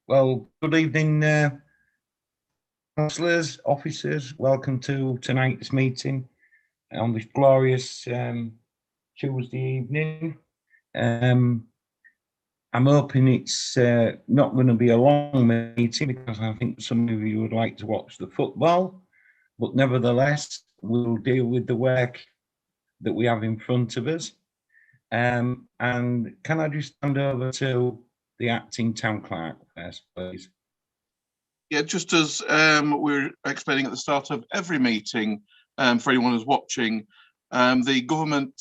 Well, good evening, councillors, officers. Welcome to tonight's meeting on this glorious Tuesday evening. I'm hoping it's not going to be a long meeting because I think some of you would like to watch the football, but nevertheless, we'll deal with the work that we have in front of us. And can I just hand over to the acting town clerk first, please? Yeah, just as we're explaining at the start of every meeting, for anyone who's watching, the government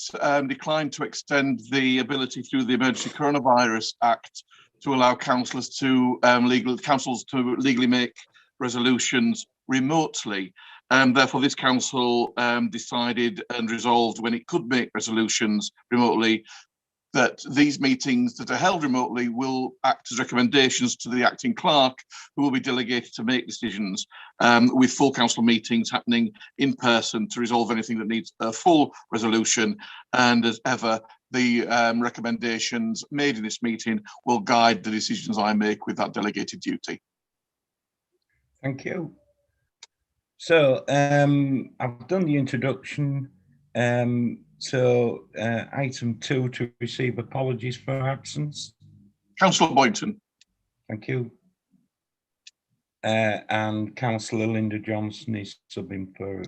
declined to extend the ability through the Emergency Coronavirus Act to allow councils to legally make resolutions remotely. Therefore, this council decided and resolved, when it could make resolutions remotely, that these meetings that are held remotely will act as recommendations to the acting clerk, who will be delegated to make decisions, with full council meetings happening in person to resolve anything that needs a full resolution. And as ever, the recommendations made in this meeting will guide the decisions I make with that delegated duty. Thank you. So I've done the introduction. Item 2, to receive apologies for absence. Councillor Boynton. Thank you. And Councillor Linda Johnson is subbing for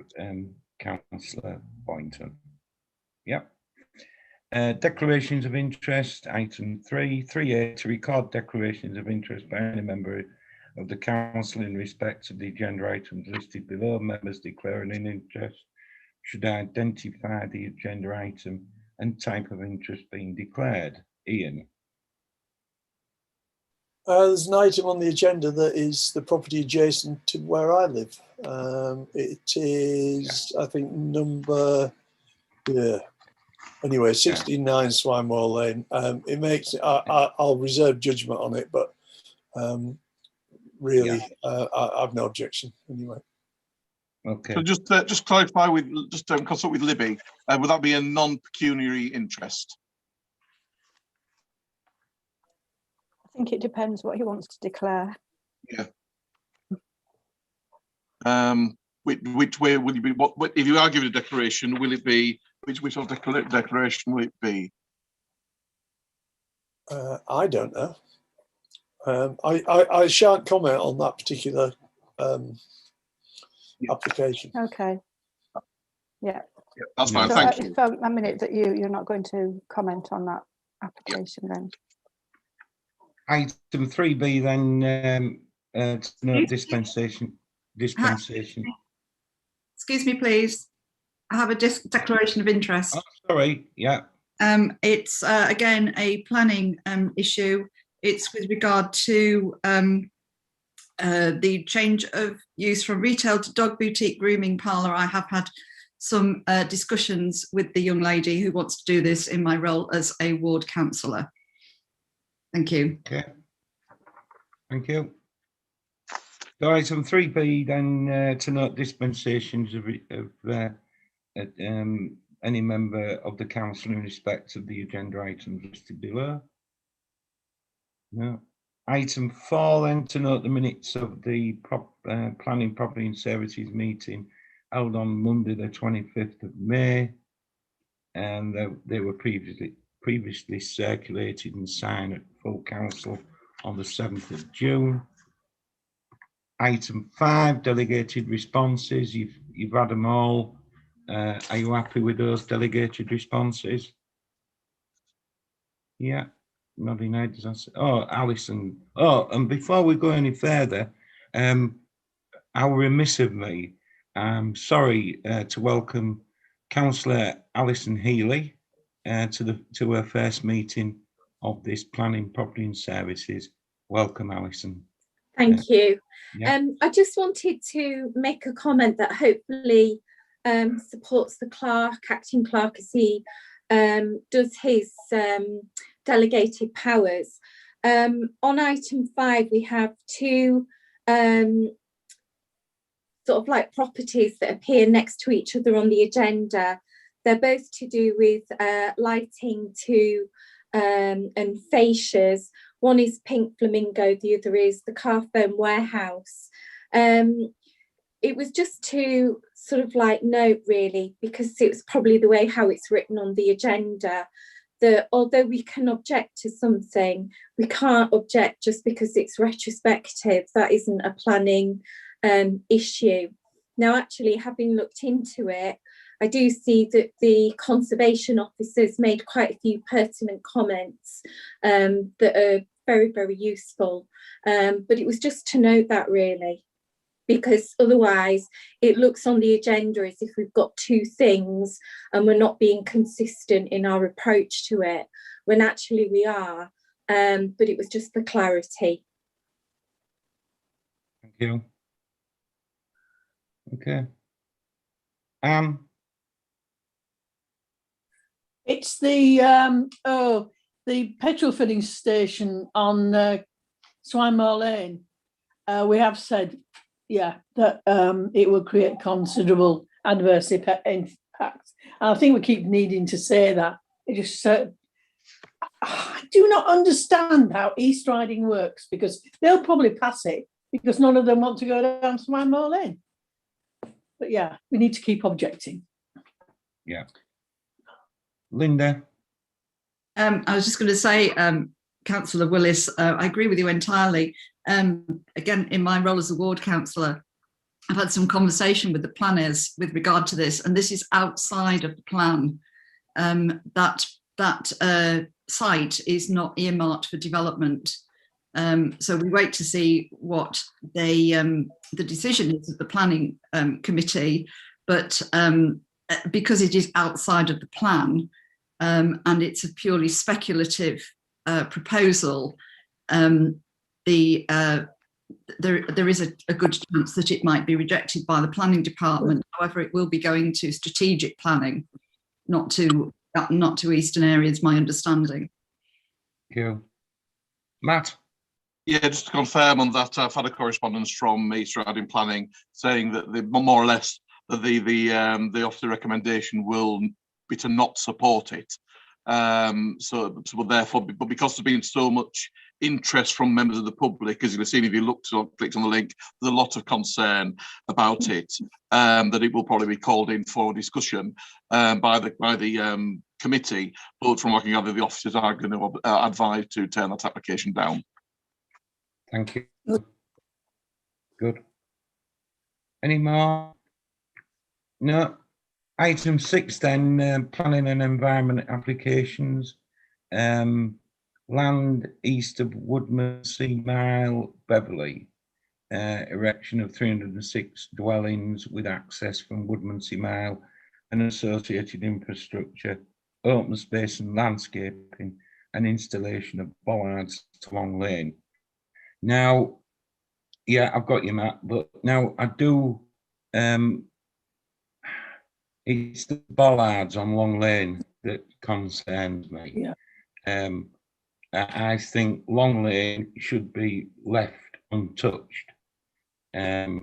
Councillor Boynton. Yep. Declarations of interest, item 3. 3A, to record declarations of interest by any member of the council in respect of the agenda items listed below. Members declaring an interest should identify the agenda item and type of interest being declared. Ian. There's an item on the agenda that is the property adjacent to where I live. It is, I think, number, anyway, 69 Swinemore Lane. It makes, I'll reserve judgment on it, but really, I have no objection anyway. Okay. So just clarify with, consult with Libby. Would that be a non-pecuniary interest? I think it depends what he wants to declare. Yeah. Which way will you be? What if you are given a declaration? Will it be which sort of declaration will it be? I don't know. I shan't comment on that particular application. Okay. Yeah. That's fine. So Thank you. For a minute that you're not going to comment on that application then. Item 3B then, no dispensation. Excuse me, please. I have a declaration of interest. Oh, sorry, yeah. It's again a planning issue. It's with regard to the change of use from retail to dog boutique grooming parlour. I have had some discussions with the young lady who wants to do this in my role as a ward councillor. Thank you. Okay. Thank you. So item 3B then, to note dispensations of any member of the council in respect of the agenda items listed below. No. Item 4 then, to note the minutes of the planning, property and services meeting held on Monday the 25th of May, and they were previously circulated and signed at full council on the 7th of June. Item 5, delegated responses. You've had them all. Are you happy with those delegated responses? Yeah. Nodding heads. Oh, Alison. Oh, and before we go any further, how remiss of me. I'm sorry to welcome Councillor Alison Healy to her first meeting of this planning, property and services. Welcome, Alison. Thank you. Yeah. I just wanted to make a comment that hopefully supports the clerk, acting clerk, as he does his delegated powers. On item 5, we have two sort of like properties that appear next to each other on the agenda. They're both to do with lighting and fascias. One is Pink Flamingo, the other is the Carphone Warehouse. It was just to sort of like note, really, because it was probably the way how it's written on the agenda, that although we can object to something, we can't object just because it's retrospective. That isn't a planning issue. Now, actually, having looked into it, I do see that the conservation officers made quite a few pertinent comments that are very, very useful. But it was just to note that, really, because otherwise it looks on the agenda as if we've got two things and we're not being consistent in our approach to it, when actually we are. But it was just for clarity. Thank you. Okay. It's the petrol filling station on Swanmore Lane. We have said, that it will create considerable adverse impacts. And I think we keep needing to say that. It just I do not understand how East Riding works, because they'll probably pass it because none of them want to go down Swanmore Lane. But yeah, we need to keep objecting. Yeah. Linda. I was just going to say, Councillor Willis, I agree with you entirely. Again, in my role as a ward councillor, I've had some conversation with the planners with regard to this, and this is outside of the plan. That site is not earmarked for development. So we wait to see what the decision is of the planning committee, but because it is outside of the plan and it's a purely speculative proposal, there is a good chance that it might be rejected by the planning department. However, it will be going to strategic planning, not to eastern areas, my understanding. Thank you. Matt. Yeah, just to confirm on that, I've had a correspondence from East Riding Planning saying that more or less that the officer recommendation will be to not support it. So therefore, but because there's been so much interest from members of the public, as you've seen if you clicked on the link, there's a lot of concern about it, that it will probably be called in for discussion by the committee. But from what I can gather, the officers are going to advise to turn that application down. Thank you. Good. Any more? No. Item 6 then, planning and environment applications. Land east of Woodmansey Mile, Beverley. Erection of 306 dwellings with access from Woodmansey Mile and associated infrastructure, open space and landscaping, and installation of bollards to Long Lane. Now, yeah, I've got you, Matt, but now I do, it's the bollards on Long Lane that concerns me. Yeah. I think Long Lane should be left untouched, as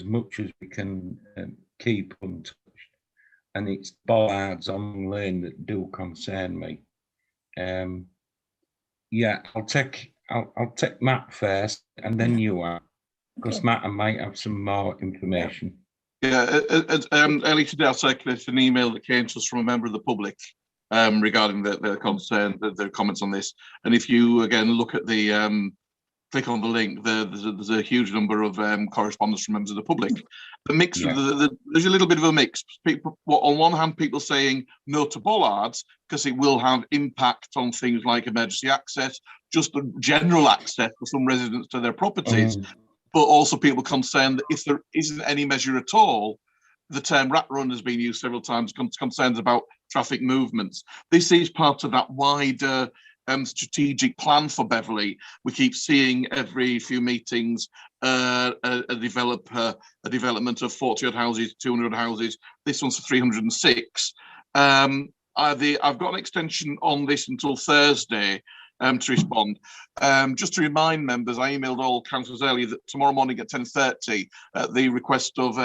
much as we can keep untouched. And it's bollards on Long Lane that do concern me. Yeah, I'll take Matt first, and then you are, because Okay. Matt, I might have some more information. Yeah, earlier today I circulated an email that came to us from a member of the public regarding their concern, their comments on this. And if you again look at the click on the link, there's a huge number of correspondence from members of the public. The mix, yeah. There's a little bit of a mix. People, on one hand, people saying no to bollards because it will have impact on things like emergency access, just the general access for some residents to their properties, but also people concerned that if there isn't any measure at all, the term rat run has been used several times, concerns about traffic movements. This is part of that wider strategic plan for Beverley. We keep seeing every few meetings a development of 40 odd houses, 200 houses. This one's for 306. I've got an extension on this until Thursday, to respond. Just to remind members, I emailed all councillors earlier that tomorrow morning at 10:30, at the request of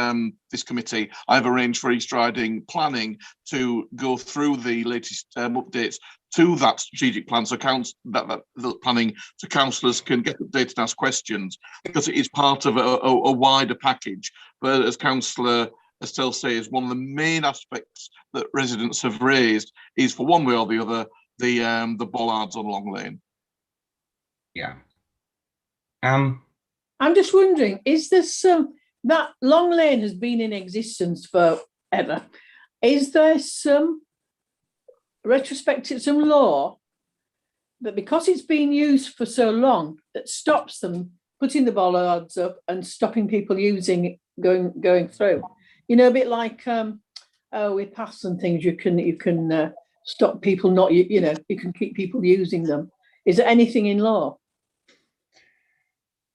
this committee, I've arranged for East Riding Planning to go through the latest updates to that strategic plan, so the planning, so councillors can get updated and ask questions, because it is part of a wider package. But as Councillor Estelle says, one of the main aspects that residents have raised is, for one way or the other, the bollards on Long Lane. Yeah. I'm just wondering, is there that Long Lane has been in existence forever? Is there some retrospective, some law that, because it's been used for so long, that stops them putting the bollards up and stopping people using it, going through? You know, a bit like with paths and things, you can stop people not, you know, you can keep people using them. Is there anything in law?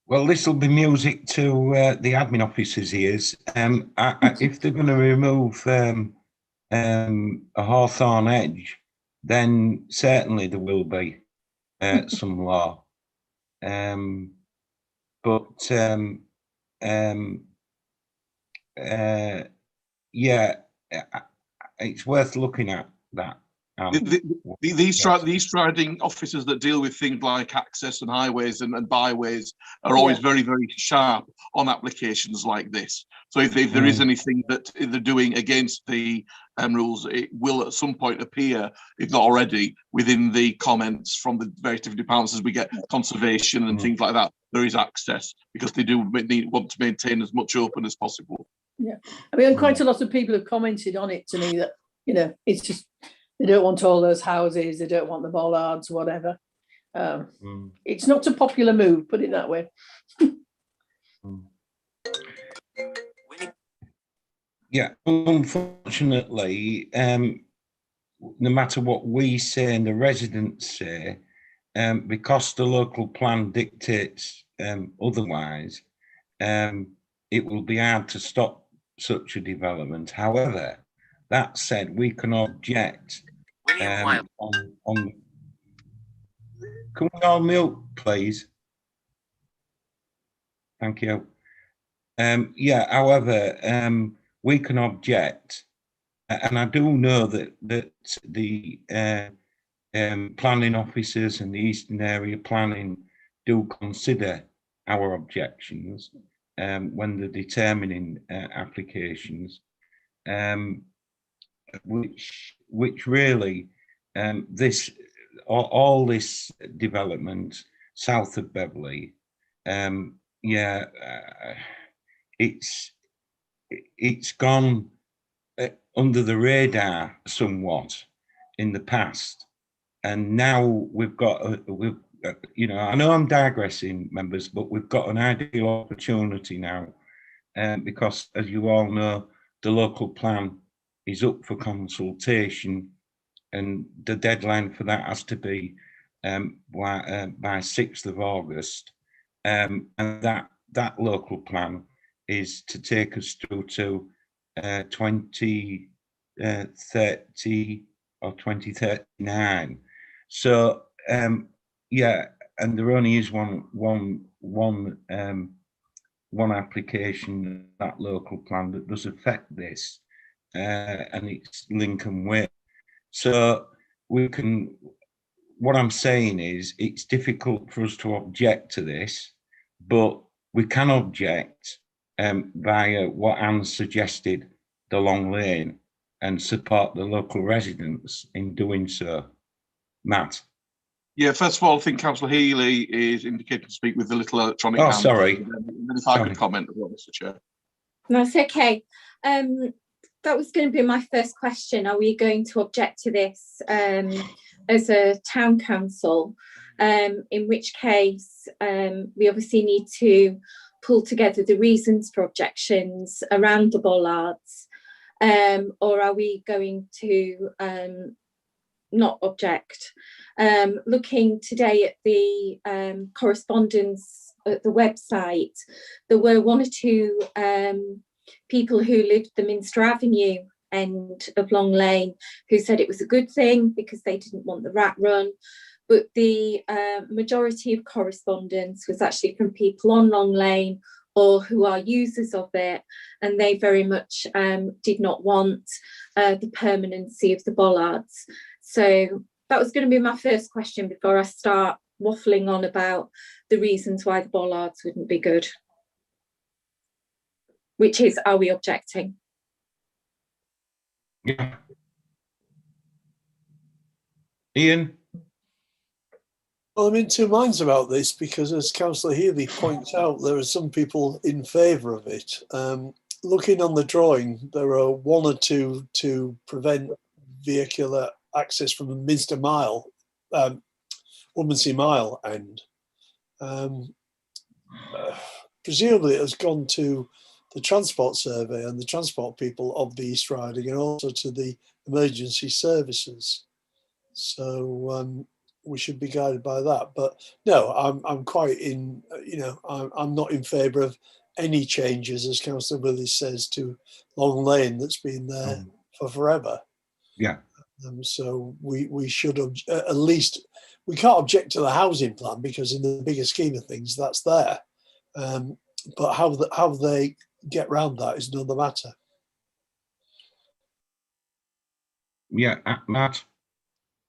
Well, this will be music to the admin officers' ears. If they're going to remove a hawthorn edge, then certainly there will be some law. Yeah, it's worth looking at that. These striding officers that deal with things like access and highways and byways are always very, very sharp on applications like this. So if there is anything that they're doing against the rules, it will at some point appear, if not already, within the comments from the various different departments as we get conservation and things like that. There is access, because they do want to maintain as much open as possible. Yeah, I mean, quite a lot of people have commented on it to me that, you know, it's just, they don't want all those houses, they don't want the bollards, whatever. It's not a popular move, put it that way. Yeah, unfortunately, no matter what we say and the residents say, because the local plan dictates otherwise, it will be hard to stop such a development. However, that said, we can object on. Can we all mute, please? Thank you. Yeah, however, we can object, and I do know that the planning officers and the Eastern Area Planning do consider our objections when they're determining applications, which really all this development south of Beverley, it's gone under the radar somewhat in the past, and now we've got you know, I know I'm digressing, members, but we've got an ideal opportunity now, because, as you all know, the local plan is up for consultation, and the deadline for that has to be by 6th of August, and that local plan is to take us through to 2030 or 2039. So yeah, and there only is one application, that local plan, that does affect this, and it's Lincoln Way. So we can. What I'm saying is, it's difficult for us to object to this, but we can object via what Anne suggested, the Long Lane, and support the local residents in doing so. Matt. Yeah, first of all, I think Councillor Healy is indicated to speak with the little electronic hand. Sorry. And then if I could comment as well, Mr. Chair. That's okay. That was going to be my first question. Are we going to object to this as a town council? In which case, we obviously need to pull together the reasons for objections around the bollards, or are we going to not object? Looking today at the correspondence at the website, there were one or two people who lived the Minster Avenue end of Long Lane who said it was a good thing because they didn't want the rat run. but the majority of correspondence was actually from people on Long Lane or who are users of it, and they very much did not want the permanency of the bollards. So that was going to be my first question before I start waffling on about the reasons why the bollards wouldn't be good, which is, are we objecting? Yeah. Ian? Well, I'm in two minds about this because, as Councillor Healy points out, there are some people in favour of it. Looking on the drawing, there are one or two to prevent vehicular access from the Minster Mile, Woodmansey Mile end. Presumably, it has gone to the Transport Survey and the transport people of the East Riding, and also to the emergency services. So we should be guided by that. But no, I'm quite in. You know, I'm not in favour of any changes, as Councillor Willis says, to Long Lane that's been there for forever. Yeah. So we should at least, we can't object to the housing plan because in the bigger scheme of things that's there. But how they get round that is another matter. Yeah, Matt.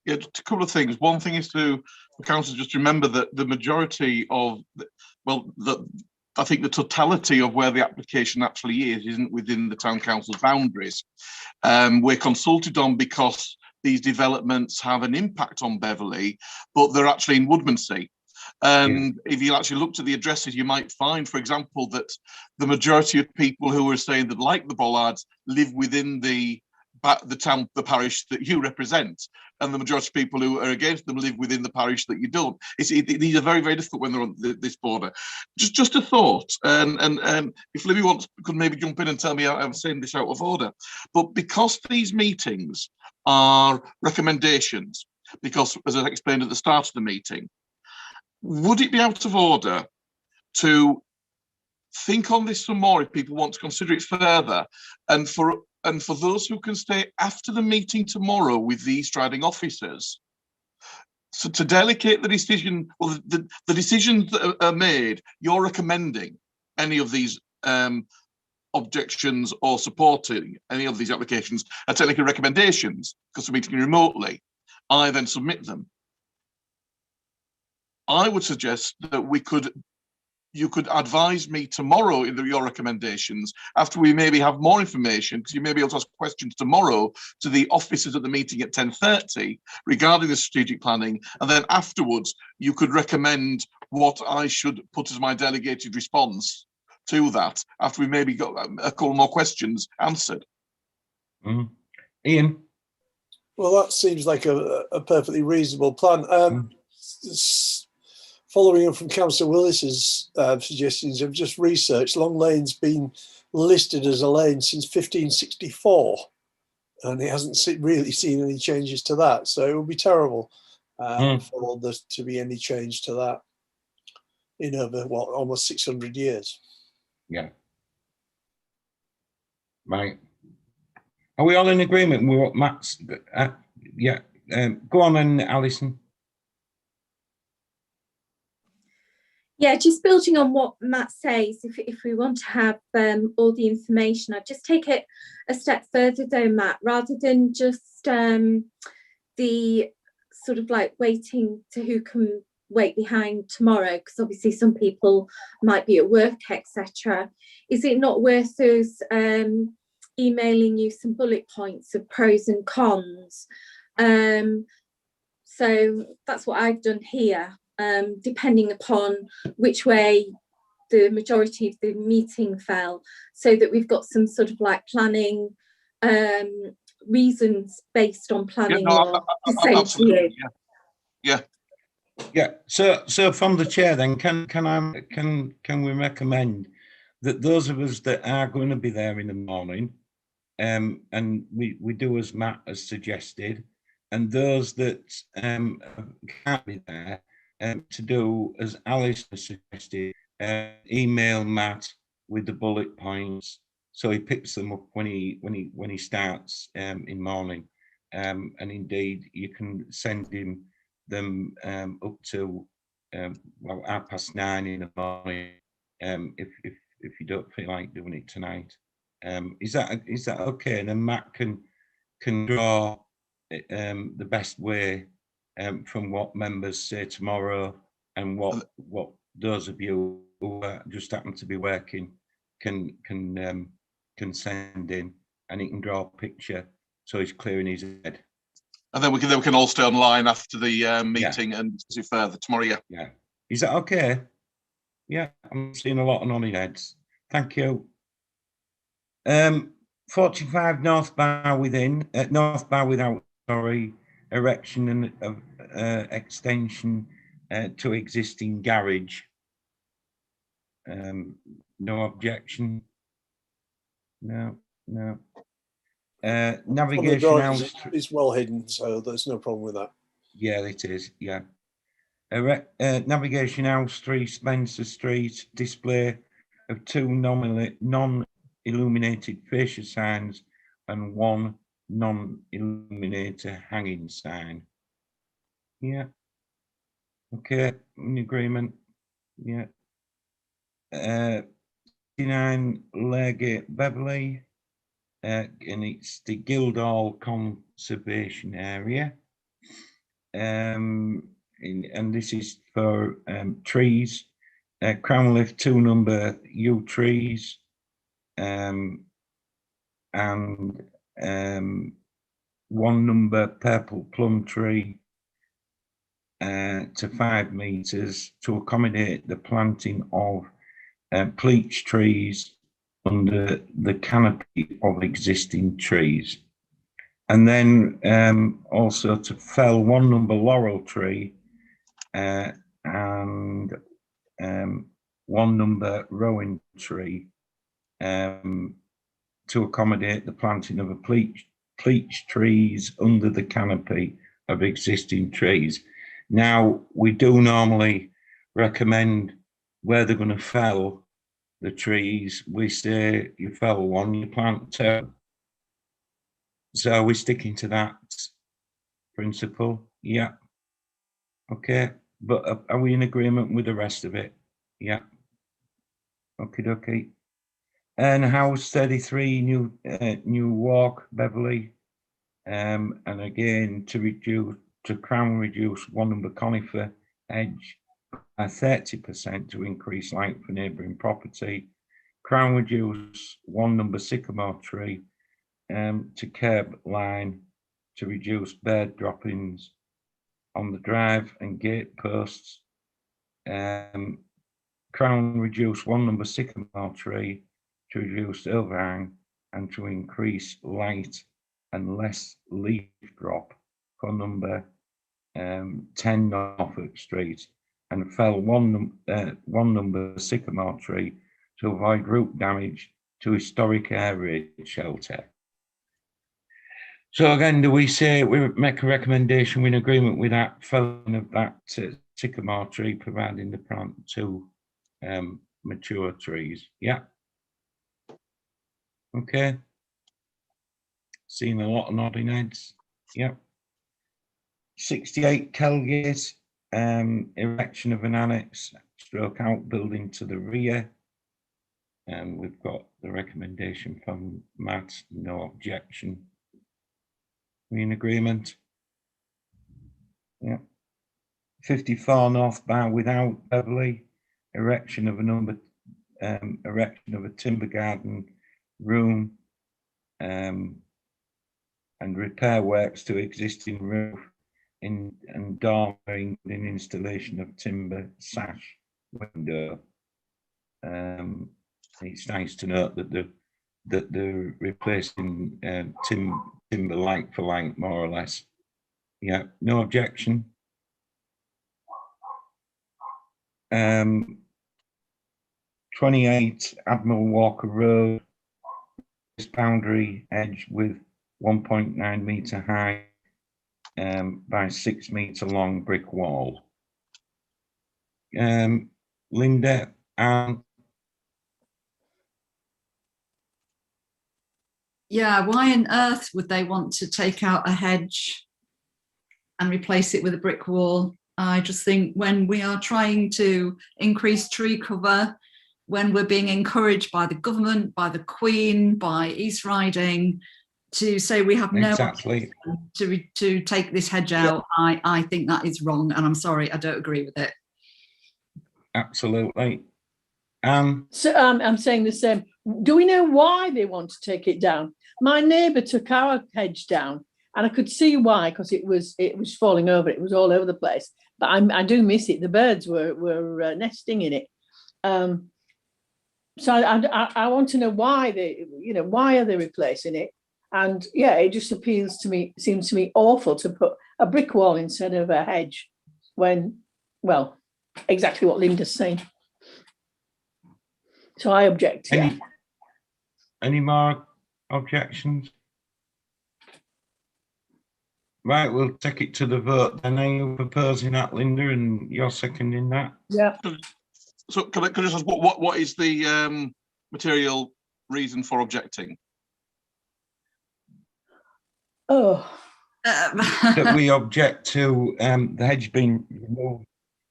Yeah, just a couple of things. One thing is for council just remember that the majority of, I think the totality of where the application actually isn't within the town council's boundaries. We're consulted on because these developments have an impact on Beverley, but they're actually in Woodmansey. And if you actually looked at the addresses, you might find, for example, that the majority of people who are saying that like the bollards live within the town, the parish that you represent, and the majority of people who are against them live within the parish that you don't. These are very, very difficult when they're on this border. Just a thought, and if Libby could maybe jump in and tell me I'm saying this out of order, but because these meetings are recommendations, because as I explained at the start of the meeting, would it be out of order to think on this some more if people want to consider it further, and for those who can stay after the meeting tomorrow with the East Riding officers, so to delegate the decision, or the decisions that are made, you're recommending any of these objections or supporting any of these applications are technically recommendations because we're meeting remotely. I then submit them. I would suggest that you could advise me tomorrow in your recommendations after we maybe have more information, because you may be able to ask questions tomorrow to the officers at the meeting at 10:30 regarding the strategic planning, and then afterwards you could recommend what I should put as my delegated response to that after we maybe got a couple more questions answered. Ian? Well, that seems like a perfectly reasonable plan. Following on from Councillor Willis's suggestions, I've just researched Long Lane's been listed as a lane since 1564, and it hasn't really seen any changes to that. So it would be terrible for there to be any change to that in over almost 600 years. Yeah. Right. Are we all in agreement with what Matt's? Yeah. Go on then, Alison. Yeah, just building on what Matt says, if we want to have all the information, I'd just take it a step further though, Matt, rather than just the sort of like waiting to who can wait behind tomorrow, because obviously some people might be at work, etc. Is it not worth us emailing you some bullet points of pros and cons? So that's what I've done here. Depending upon which way the majority of the meeting fell, so that we've got some sort of like planning reasons based on planning law to say to you. Yeah. So from the chair, then can we recommend that those of us that are going to be there in the morning, and we do as Matt has suggested, and those that can't be there, to do as Alice has suggested, email Matt with the bullet points, so he picks them up when he starts in morning, and indeed you can send him them up to well, 9:30 in the morning. If you don't feel like doing it tonight, is that okay? And then Matt can draw the best way from what members say tomorrow, and what those of you who just happen to be working can send in, and he can draw a picture so he's clear in his head. And then we can all stay online after the meeting and see further tomorrow. Yeah. Yeah. Is that okay? Yeah, I'm seeing a lot of nodding heads. Thank you. 45 North Bar within, North Bar without, sorry, erection and extension to existing garage. No objection. No. Navigation house. It's well hidden, so there's no problem with that. Yeah, it is. Yeah. Navigation house 3 Spencer Street, display of 2 non-illuminated fascia signs and 1 non-illuminator hanging sign. Yeah. Okay, in agreement. Yeah. 59 Laregate Beverley, and it's the Guildhall Conservation Area. And this is for trees, Crownlift 2 number yew trees, and 1 number purple plum tree to 5 meters to accommodate the planting of pleach trees under the canopy of existing trees. And then also to fell 1 number laurel tree and 1 number rowan tree to accommodate the planting of a pleach trees under the canopy of existing trees. Now, we do normally recommend where they're going to fell the trees. We say you fell 1, you plant 2. So we're sticking to that principle. Yeah. Okay. But are we in agreement with the rest of it? Yeah. Okay. And house 33 New Walk, Beverley. And again, to crown reduce 1 number conifer hedge by 30% to increase light for neighbouring property. Crown reduce 1 number sycamore tree to curb line to reduce bird droppings on the drive and gate posts. Crown reduce 1 number sycamore tree to reduce overhang and to increase light and less leaf drop for number 10 Norfolk Street, and fell 1 number sycamore tree to avoid root damage to historic air raid shelter. So again, do we say we make a recommendation in agreement with that felling of that sycamore tree, providing the plant 2 mature trees? Yeah. Okay. Seen a lot of nodding heads. Yeah. 68 Kelgate, erection of an annex stroke outbuilding to the rear. And we've got the recommendation from Matt, no objection. We in agreement? Yeah. 54 North Bar without Beverley, erection of a timber garden room and repair works to existing roof and dormering in installation of timber sash window. It's nice to note that they're replacing timber like for like, more or less. Yeah, no objection. 28 Admiral Walker Road, boundary edge with 1.9 meter high by 6 meter long brick wall. Linda, yeah, why on earth would they want to take out a hedge and replace it with a brick wall. I just think when we are trying to increase tree cover, when we're being encouraged by the government, by the Queen, by East Riding, to say we have no Exactly. to take this hedge out, I think that is wrong, and I'm sorry, I don't agree with it. Absolutely. So I'm saying the same. Do we know why they want to take it down? My neighbour took our hedge down, and I could see why, because it was falling over. It was all over the place. But I do miss it. The birds were nesting in it. So I want to know why why are they replacing it? And yeah, it just seems to me awful to put a brick wall instead of a hedge when, well, exactly what Linda's saying. So I object. Any more objections? Right, we'll take it to the vote. Then are you proposing that, Linda, and you're seconding that? Yeah. So can I just ask what is the material reason for objecting? Oh. That we object to the hedge being removed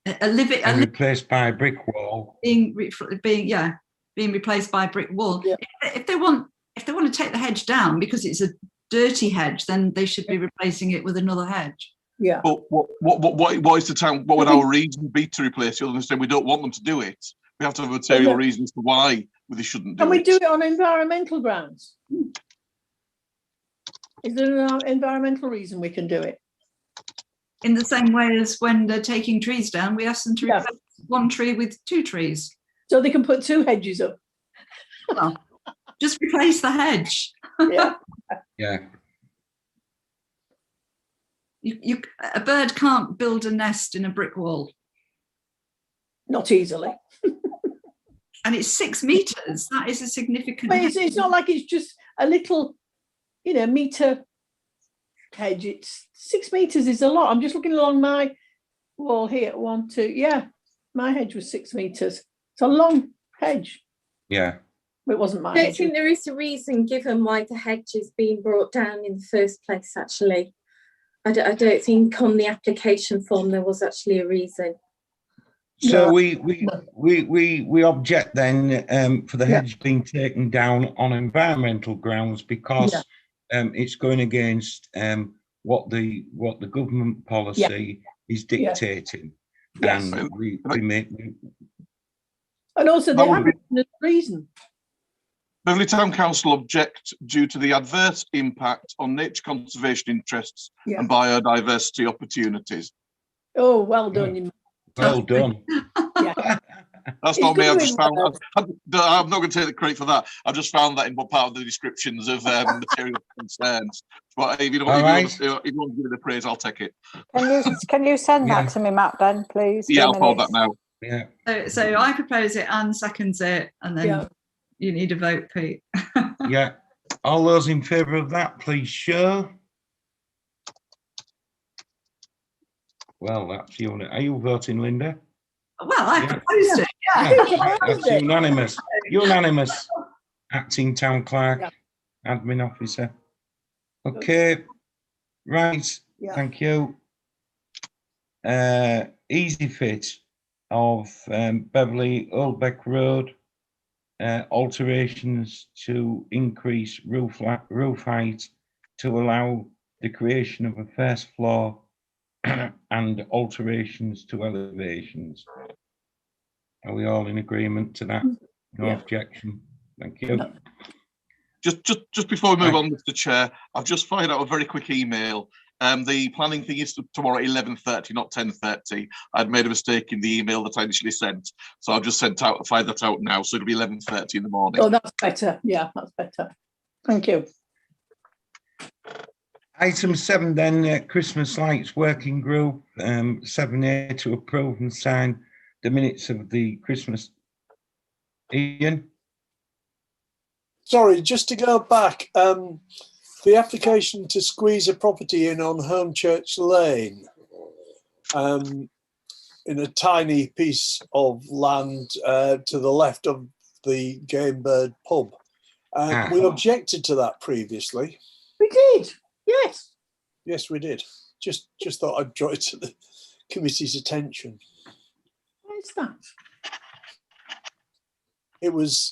and replaced by a brick wall. Being replaced by a brick wall. Yeah. If they want to take the hedge down because it's a dirty hedge, then they should be replacing it with another hedge. Yeah. But what is the town? What would our reason be to replace it? Other than saying we don't want them to do it, we have to have a material reason as to why they shouldn't do it. Can we do it on environmental grounds? Is there an environmental reason we can do it? In the same way as when they're taking trees down, we ask them to replace one tree with 2 trees. So they can put 2 hedges up. Well, just replace the hedge. Yeah. Yeah. A bird can't build a nest in a brick wall. Not easily. And it's 6 meters. That is a significant. But it's not like it's just a little, meter hedge. It's 6 meters is a lot. I'm just looking along my wall here. 1, 2. Yeah, my hedge was 6 meters. It's a long hedge. Yeah. It wasn't my I don't hedge. think there is a reason given why the hedge is being brought down in the first place, actually. I don't think on the application form there was actually a reason. So No. we object then for the hedge being taken down on environmental grounds because it's going against what the government policy is dictating. Yes. And we make. And also they have a reason. Beverley Town Council object due to the adverse impact on nature conservation interests and biodiversity opportunities. Oh, well done. Well done. Yeah. That's not me. I just found. I'm not going to take the credit for that. I just found that in one part of the descriptions of material concerns. But if you don't want to give it the praise, I'll take it. Can you send that to me, Matt, then, please? Yeah, I'll forward that now. Yeah. So I propose it, Anne seconds it, and then you need a vote, Pete. Yeah. All those in favour of that, please show. Well, that's you. Are you voting, Linda? Well, I proposed it. Yeah. That's unanimous. Unanimous. Acting Town Clerk, Admin Officer. Okay. Right. Thank you. Easy fit of Beverley Old Beck Road. Alterations to increase roof height to allow the creation of a first floor and alterations to elevations. Are we all in agreement to that? No objection. Thank you. No. Just before we move on, Mr. Chair, I've just fired out a very quick email. The planning thing is tomorrow at 11:30, not 10:30. I'd made a mistake in the email that I initially sent, so I've just fired that out now. So it'll be 11:30 in the morning. Oh, that's better. Yeah, that's better. Thank you. Item 7 then, Christmas Lights Working Group, 7A to approve and sign the minutes of the Christmas. Ian? Sorry, just to go back, the application to squeeze a property in on Home Church Lane, in a tiny piece of land to the left of the Game Bird pub. We objected to that previously. We did, yes. Yes, we did. just thought I'd draw it to the committee's attention. Where's that? It was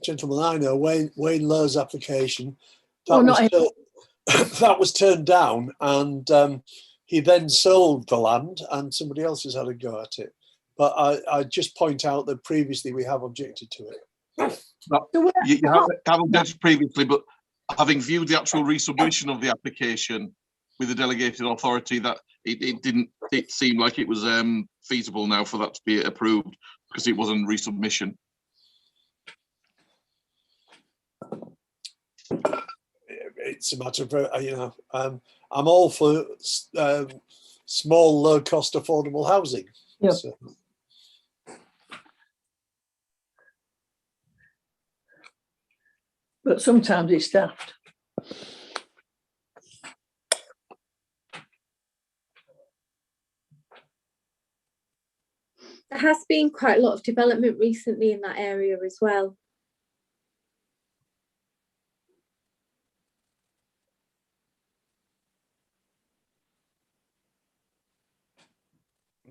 gentleman I know, Wayne Lowe's application. That that was turned down, and he then sold the land, and somebody else has had a go at it. But I just point out that previously we have objected to it. No, you have objected previously, but having viewed the actual resubmission of the application with the delegated authority, that it didn't seem like it was feasible now for that to be approved because it wasn't resubmission. It's a matter of, I'm all for small, low-cost, affordable housing. Yep. So. But sometimes it's daft. There has been quite a lot of development recently in that area as well.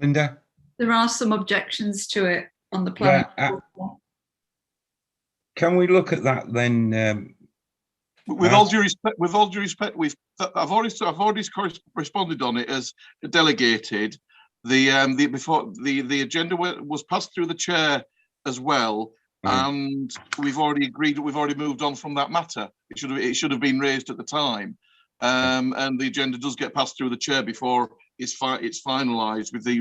Linda? There are some objections to it on the plan. Can we look at that then? With all due respect, I've already responded on it as delegated. The agenda was passed through the chair as well, and we've already agreed that we've already moved on from that matter. It should have been raised at the time, and the agenda does get passed through the chair before it's finalised with the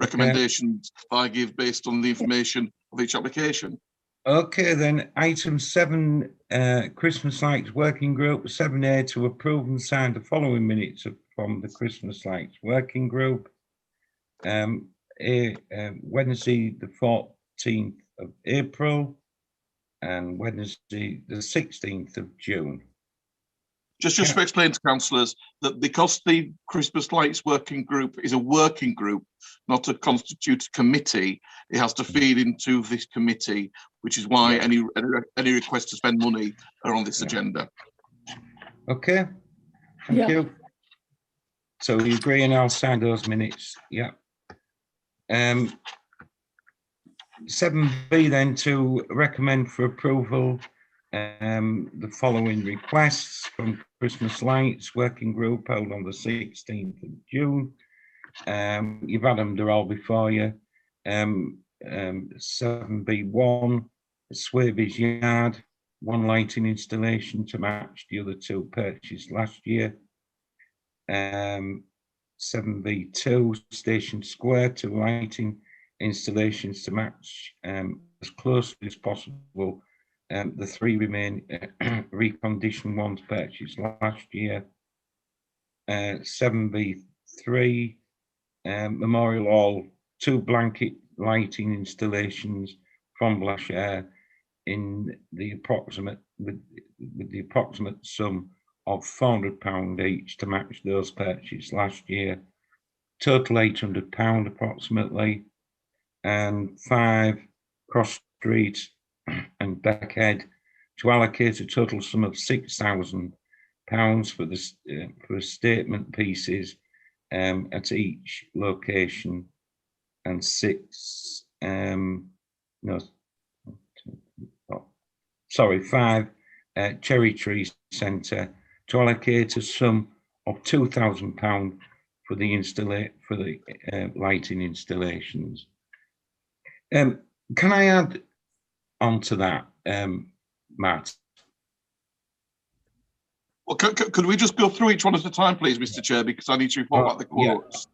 recommendations I give based on the information of each application. Okay, then item 7, Christmas Lights Working Group, 7A, to approve and sign the following minutes from the Christmas Lights Working Group. Wednesday, the 14th of April, and Wednesday, the 16th of June. Just to explain to councillors that because the Christmas Lights Working Group is a working group, not a constituted committee, it has to feed into this committee, which is why any requests to spend money are on this agenda. Okay, thank you. So you agree, and I'll sign those minutes. Yeah. 7B then, to recommend for approval the following requests from Christmas Lights Working Group held on the 16th of June. You've had them, they're all before you. 7B1, Swabies Yard, 1 lighting installation to match the other 2 purchased last year. 7B2, Station Square, 2 lighting installations to match as closely as possible the 3 remain reconditioned ones purchased last year. 7B3, Memorial Hall, 2 blanket lighting installations from Blashare in the approximate with the approximate sum of £400 each to match those purchased last year. Total £800 approximately. And 5 Cross Street and Beckhead to allocate a total sum of £6,000 for this for statement pieces at each location, and 5 Cherry Tree Centre to allocate a sum of £2,000 for the lighting installations. Can I add on to that, Matt? Well, could we just go through each one at a time, please, Mr. Chair, because I need to report back the quotes.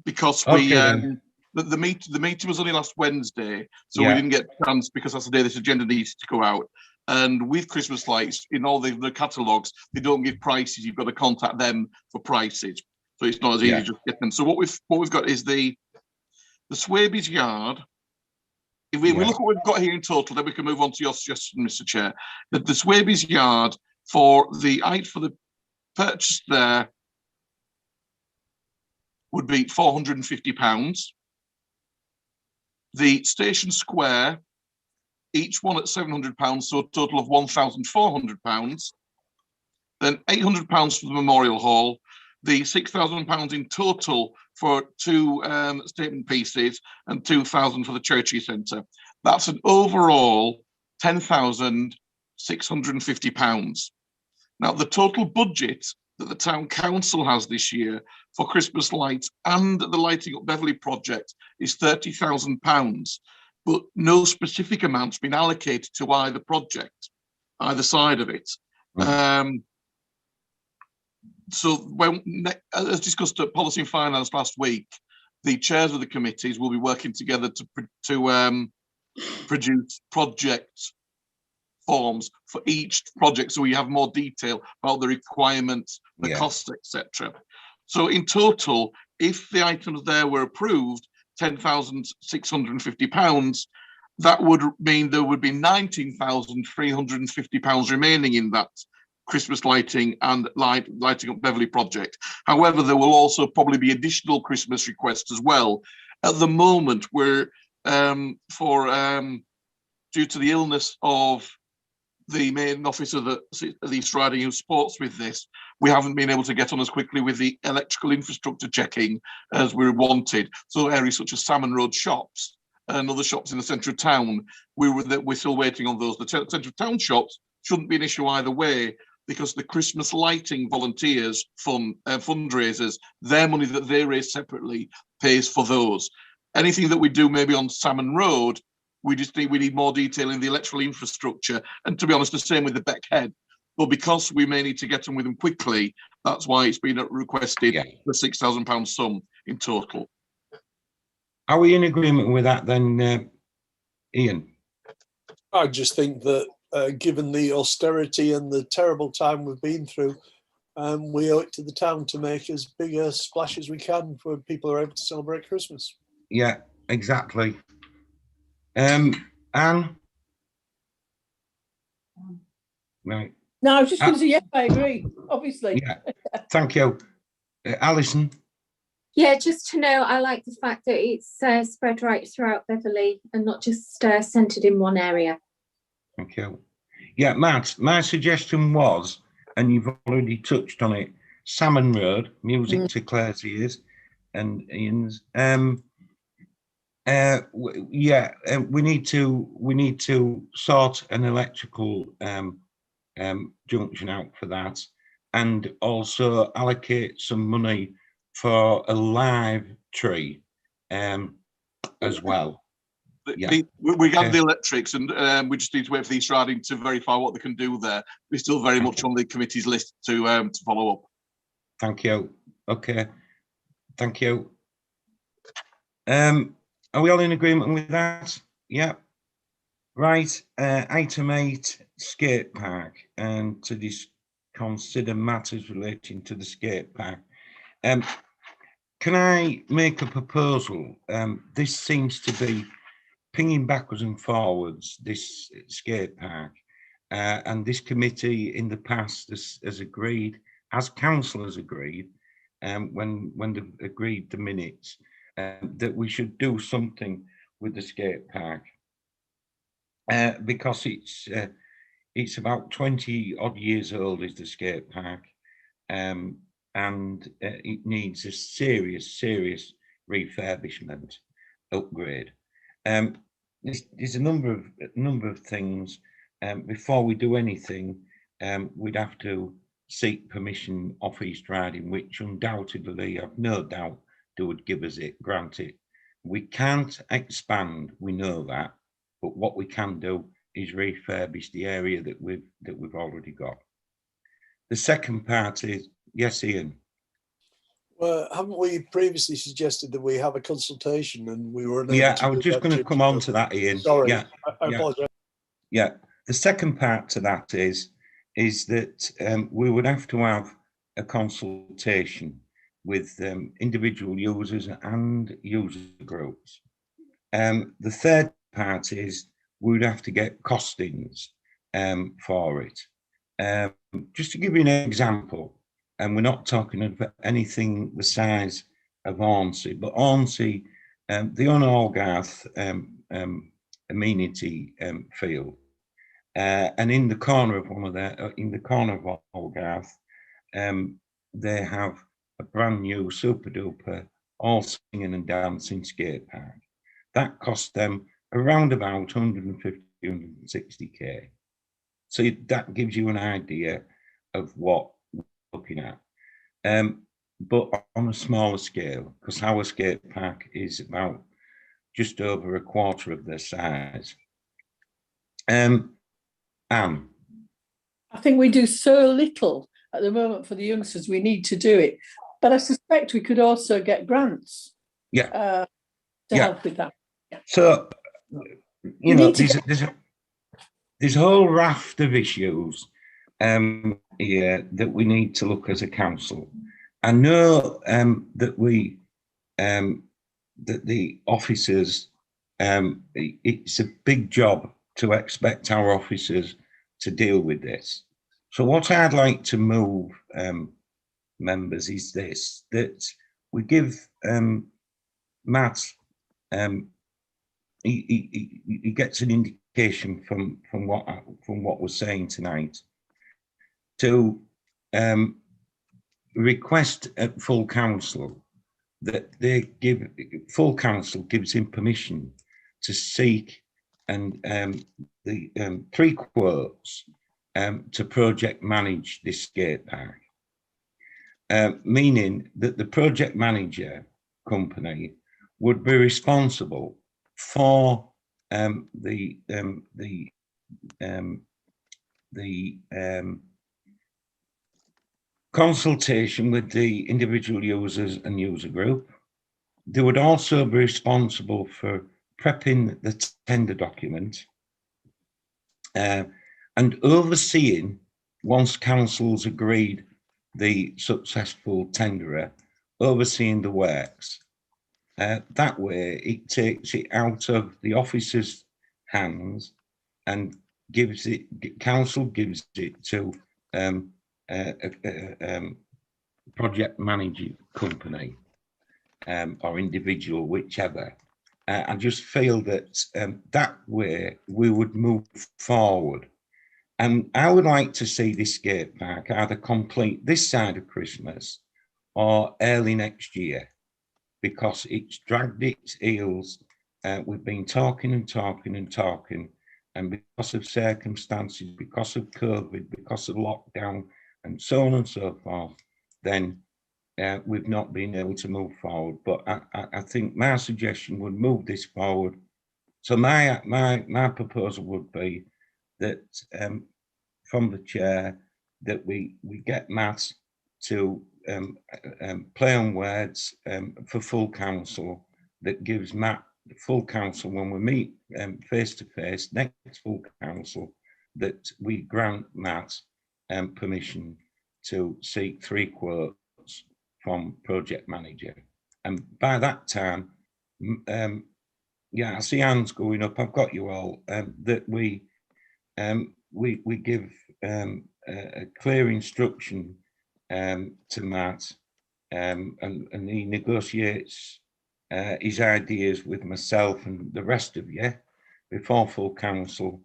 Because the meeting was only last Wednesday, so we didn't get a chance, because that's the day this agenda needs to go out. And with Christmas lights, in all the catalogues, they don't give prices. You've got to contact them for prices, so it's not as easy to just get them. So what we've got is the Swabies Yard. If we look at what we've got here in total, then we can move on to your suggestion, Mr. Chair. That the Swabies Yard for the purchase there would be £450. The Station Square, each one at £700, so a total of £1,400. then £800 for the Memorial Hall, the £6,000 in total for 2 statement pieces, and £2,000 for the Churchy Centre. That's an overall £10,650. Now, the total budget that the Town Council has this year for Christmas lights and the Lighting Up Beverley project is £30,000, but no specific amount's been allocated to either project, either side of it. So when, as discussed at Policy and Finance last week, the chairs of the committees will be working together to produce project forms for each project, so we have more detail about the requirements, the costs, etc. So in total, if the items there were approved, £10,650, that would mean there would be £19,350 remaining in that Christmas lighting and lighting up Beverley project. However, there will also probably be additional Christmas requests as well. At the moment, we're due to the illness of the main officer of the East Riding who supports with this, we haven't been able to get on as quickly with the electrical infrastructure checking as we wanted. So areas such as Salmon Road shops and other shops in the centre of town, we're still waiting on those. The centre of town shops shouldn't be an issue either way, because the Christmas lighting volunteers fundraisers, their money that they raise separately pays for those. Anything that we do maybe on Salmon Road, we need more detail in the electrical infrastructure, and to be honest, the same with the Beck Head. But because we may need to get on with them quickly, that's why it's been requested the £6,000 sum in total. Are we in agreement with that then, Ian? I just think that given the austerity and the terrible time we've been through, we owe it to the town to make as big a splash as we can for people who are able to celebrate Christmas. Yeah, exactly. Anne? Right. No, I was just going to say, yes, I agree, obviously. Yeah, thank you. Alison? Yeah, just to know, I like the fact that it's spread right throughout Beverley and not just centred in one area. Thank you. Yeah, Matt, my suggestion was, and you've already touched on it, Salmon Road, music to Claire's ears and Ian's. We need to sort an electrical junction out for that, and also allocate some money for a live tree as well. We have the electrics, and we just need to wait for the East Riding to verify what they can do there. We're still very much on the committee's list to follow up. Thank you. Okay. Thank you. Are we all in agreement with that? Yeah. Right. Item 8, skate park, and to consider matters relating to the skate park. Can I make a proposal? This seems to be pinging backwards and forwards, this skate park, and this committee in the past has agreed, as council has agreed, when they've agreed the minutes, that we should do something with the skate park, because it's about 20 odd years old, is the skate park, and it needs a serious refurbishment, upgrade. There's a number of things. Before we do anything, we'd have to seek permission off East Riding, which undoubtedly, I've no doubt, they would give us it, grant it. We can't expand, we know that, but what we can do is refurbish the area that we've already got. The second part is, yes, Ian. Well, haven't we previously suggested that we have a consultation, and we were? Yeah, I was just going to come on to that, Ian. Sorry, yeah, I apologize. Yeah, the second part to that is that we would have to have a consultation with individual users and user groups. The third part is we would have to get costings for it. Just to give you an example, and we're not talking about anything the size of Hornsey, but Hornsey, the Unalgarth amenity field, And in the corner of in the corner of Allgarth, they have a brand new super duper all singing and dancing skate park. That cost them around about 150, 160k. So that gives you an idea of what we're looking at. But on a smaller scale, because our skate park is about just over a quarter of their size. Anne? I think we do so little at the moment for the youngsters, we need to do it. But I suspect we could also get grants to help with that. Yeah. So, you know, there's a whole raft of issues here that we need to look as a council. I know that that the officers, it's a big job to expect our officers to deal with this. So what I'd like to move, members, is this, that we give Matt, he gets an indication from what we're saying tonight, to request at full council that they give, full council gives him permission to seek and the 3 quotes to project manage this skate park, meaning that the project manager company would be responsible for the consultation with the individual users and user group. They would also be responsible for prepping the tender document and overseeing, once council's agreed the successful tenderer, overseeing the works. That way it takes it out of the officer's hands and gives it, council gives it to project managing company or individual, whichever. I just feel that that way we would move forward. And I would like to see this skate park either complete this side of Christmas or early next year, because it's dragged its heels. We've been talking and talking and talking, and because of circumstances, because of COVID, because of lockdown, and so on and so forth, then we've not been able to move forward. But I think my suggestion would move this forward. So my proposal would be that from the chair, that we get Matt to play on words for full council, that gives Matt full council when we meet face to face next full council, that we grant Matt permission to seek 3 quotes from project manager. And by that time, yeah, I see hands going up. I've got you all. That we give a clear instruction to Matt, and he negotiates his ideas with myself and the rest of you before full council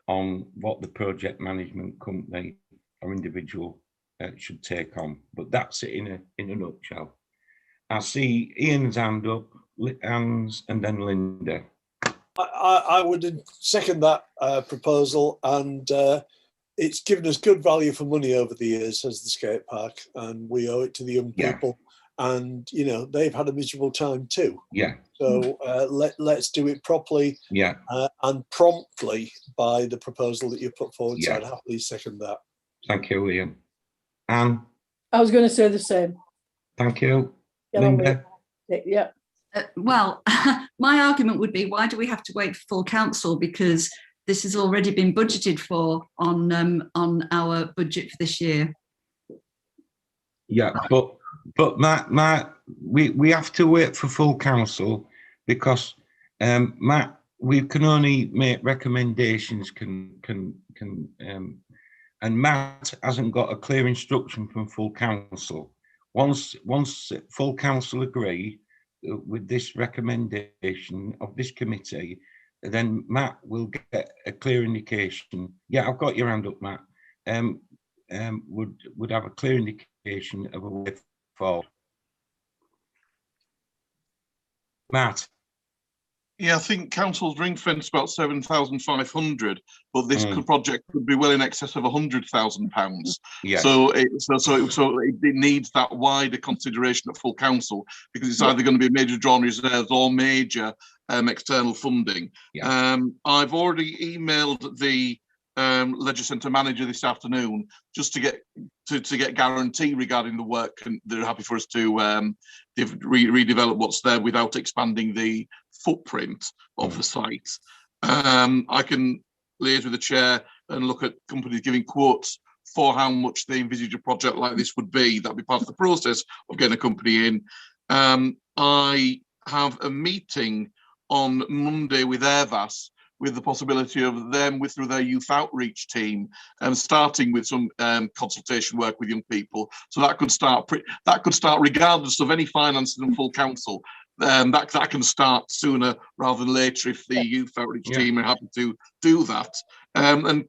on what the project management company or individual should take on. But that's it in a nutshell. I see Ian's hand up, Anne's, and then Linda. I would second that proposal, and it's given us good value for money over the years as the skate park, and we owe it to the young people. And you know, they've had a miserable time too. Yeah. So let's do it properly. Yeah. And promptly by the proposal that you put forward. So I'd happily second that. Thank you, Ian. Anne? I was going to say the same. Thank you. Linda? Yeah. Well, my argument would be, why do we have to wait for full council? Because this has already been budgeted for on our budget for this year. Yeah, but we have to wait for full council because Matt, we can only make recommendations. And Matt hasn't got a clear instruction from full council. Once full council agree with this recommendation of this committee, then Matt will get a clear indication. Yeah, I've got your hand up, Matt. Would have a clear indication of a way forward. Matt. Yeah, I think council's ring fence about 7,500, but this project could be well in excess of £100,000. Yes. So it needs that wider consideration at full council, because it's either going to be major drawn reserves or major external funding. Yeah. I've already emailed the leisure centre manager this afternoon just to get guarantee regarding the work, and they're happy for us to redevelop what's there without expanding the footprint of the site. I can liaise with the chair and look at companies giving quotes for how much they envisage a project like this would be. That'd be part of the process of getting a company in. I have a meeting on Monday with Airvas, with the possibility of them through their youth outreach team and starting with some consultation work with young people. So that could start regardless of any finances and full council. That can start sooner rather than later if the youth outreach team are happy to do that. And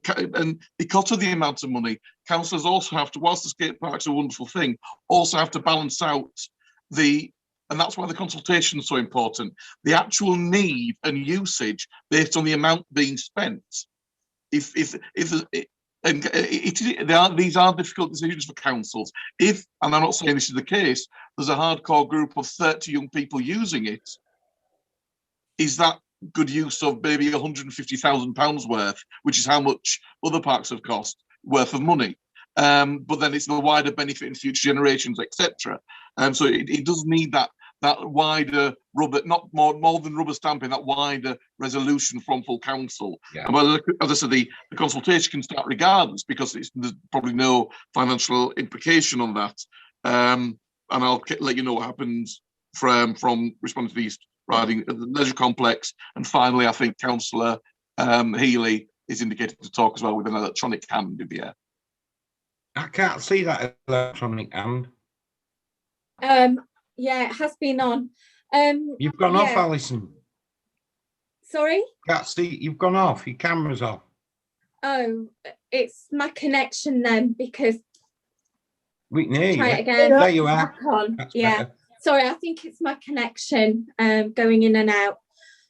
because of the amount of money, councillors also have to, whilst the skate park's a wonderful thing, also have to balance out and that's why the consultation is so important, the actual need and usage based on the amount being spent. These are difficult decisions for councils. And I'm not saying this is the case, there's a hardcore group of 30 young people using it, is that good use of maybe £150,000 worth, which is how much other parks have cost, worth of money? But then it's the wider benefit in future generations, etc. So it does need that wider rubber, not more than rubber stamping, that wider resolution from full council. Yeah. And as I said, the consultation can start regardless, because there's probably no financial implication on that. And I'll let you know what happens from responding to these riding at the leisure complex. And finally, I think Councillor Healy is indicated to talk as well with an electronic hand in the air. I can't see that electronic hand. Yeah, it has been on. You've gone off, Alison. Sorry? Can't see, you've gone off, your camera's off. Oh, it's my connection then, because We can hear you. Try it again. There you are. That's better. Sorry, I think it's my connection going in and out.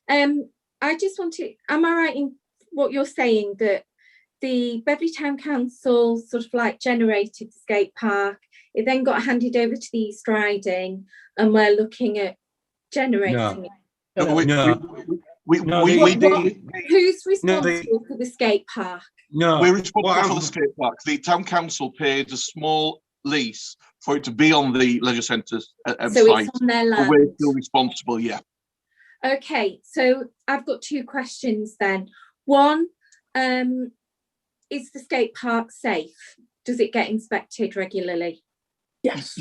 I just want to, am I right in what you're saying, that the Beverley Town Council sort of like generated the skate park, it then got handed over to the East Riding, and we're looking at generating it? Who's responsible for the skate park? No, we're responsible for the skate park. The town council paid a small lease for it to be on the leisure centre's so site. It's on their land. We're still responsible, yeah. Okay, so I've got two questions then. One, is the skate park safe? Does it get inspected regularly? Yes.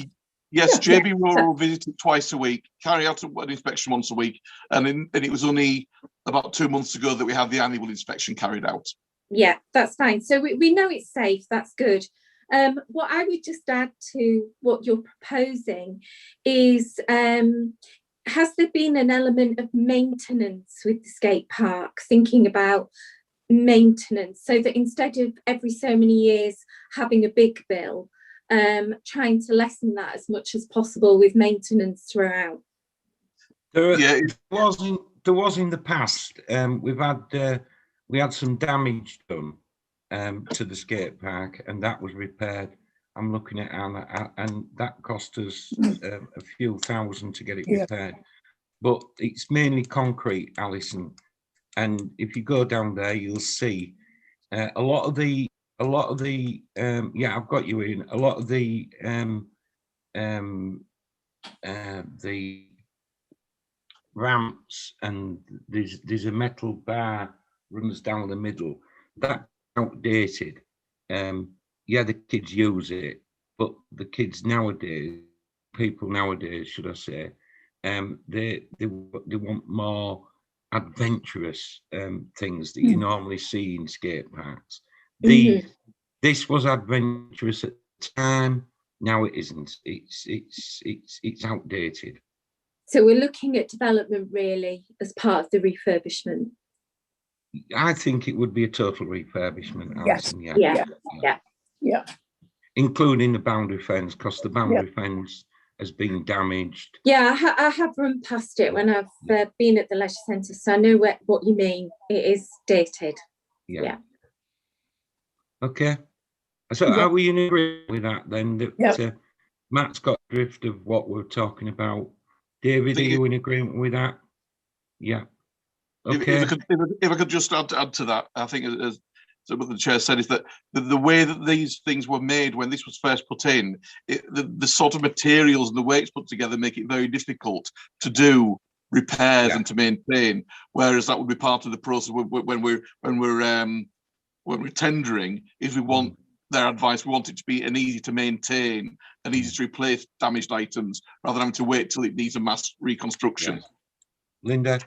Yes, JB Rowe will visit it twice a week, carry out an inspection once a week, and it was only about 2 months ago that we had the annual inspection carried out. Yeah, that's fine. So we know it's safe, that's good. What I would just add to what you're proposing is, has there been an element of maintenance with the skate park, thinking about maintenance, so that instead of every so many years having a big bill, trying to lessen that as much as possible with maintenance throughout? There was in the past. We had some damage done to the skate park, and that was repaired. I'm looking at Anna, and that cost us a few thousand to get it repaired. But it's mainly concrete, Alison. And if you go down there, you'll see a lot of the I've got you in. A lot of the ramps, and there's a metal bar runs down the middle. That's outdated. The kids use it, but the kids nowadays, people nowadays, should I say, they want more adventurous things that you normally see in skate parks. This was adventurous at the time. Now it isn't. It's outdated. So we're looking at development really as part of the refurbishment. I think it would be a total refurbishment, Yes. Alison, yeah. Yeah. Including the boundary fence, because the boundary fence has been damaged. Yeah, I have run past it when I've been at the leisure centre, so I know what you mean. It is dated. Yeah. Okay. So are we in agreement with that then? That Matt's got drift of what we're talking about. David, are you in agreement with that? Yeah. Okay. If I could just add to that, I think as what the chair said is that the way that these things were made when this was first put in, the sort of materials and the way it's put together make it very difficult to do repairs and to maintain. Whereas that would be part of the process when we're tendering. Is we want their advice. We want it to be an easy to maintain and easy to replace damaged items rather than having to wait till it needs a mass reconstruction. Linda.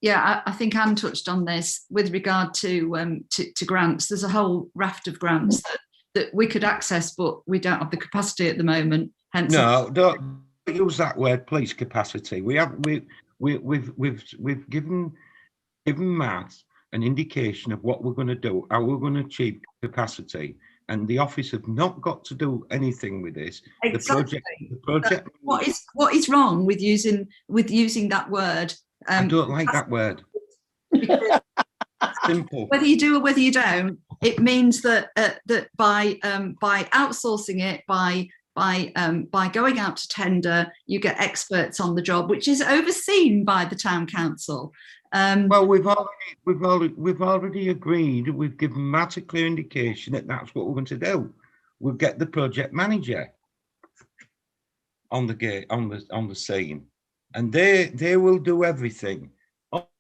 Yeah, I think Anne touched on this with regard to grants. There's a whole raft of grants that we could access, but we don't have the capacity at the moment. Hence, no, don't use that word, please. Capacity. We've given Matt an indication of what we're going to do, how we're going to achieve capacity, and the office have not got to do anything with this. Exactly. The project. What is wrong with using that word? I don't like that word. Simple. Whether you do or whether you don't, it means that that by outsourcing it, by going out to tender, you get experts on the job, which is overseen by the town council. Well, we've already agreed. We've given Matt a clear indication that that's what we're going to do. We'll get the project manager on the scene. And they will do everything,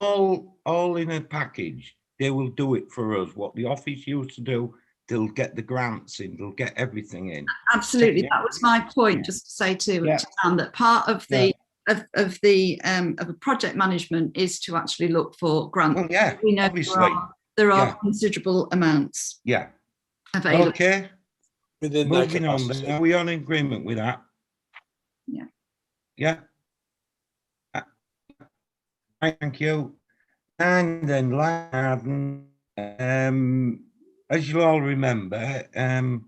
all in a package. They will do it for us. What the office used to do, they'll get the grants in, they'll get everything in. Absolutely, that was my point. Just to say to Anne that part of the of a project management is to actually look for grants. Well, yeah, we know obviously there are considerable amounts. Yeah. Available. Okay. Within moving on. Then. Are we on agreement with that? Yeah. Yeah. Thank you. And then Ladden, as you all remember, there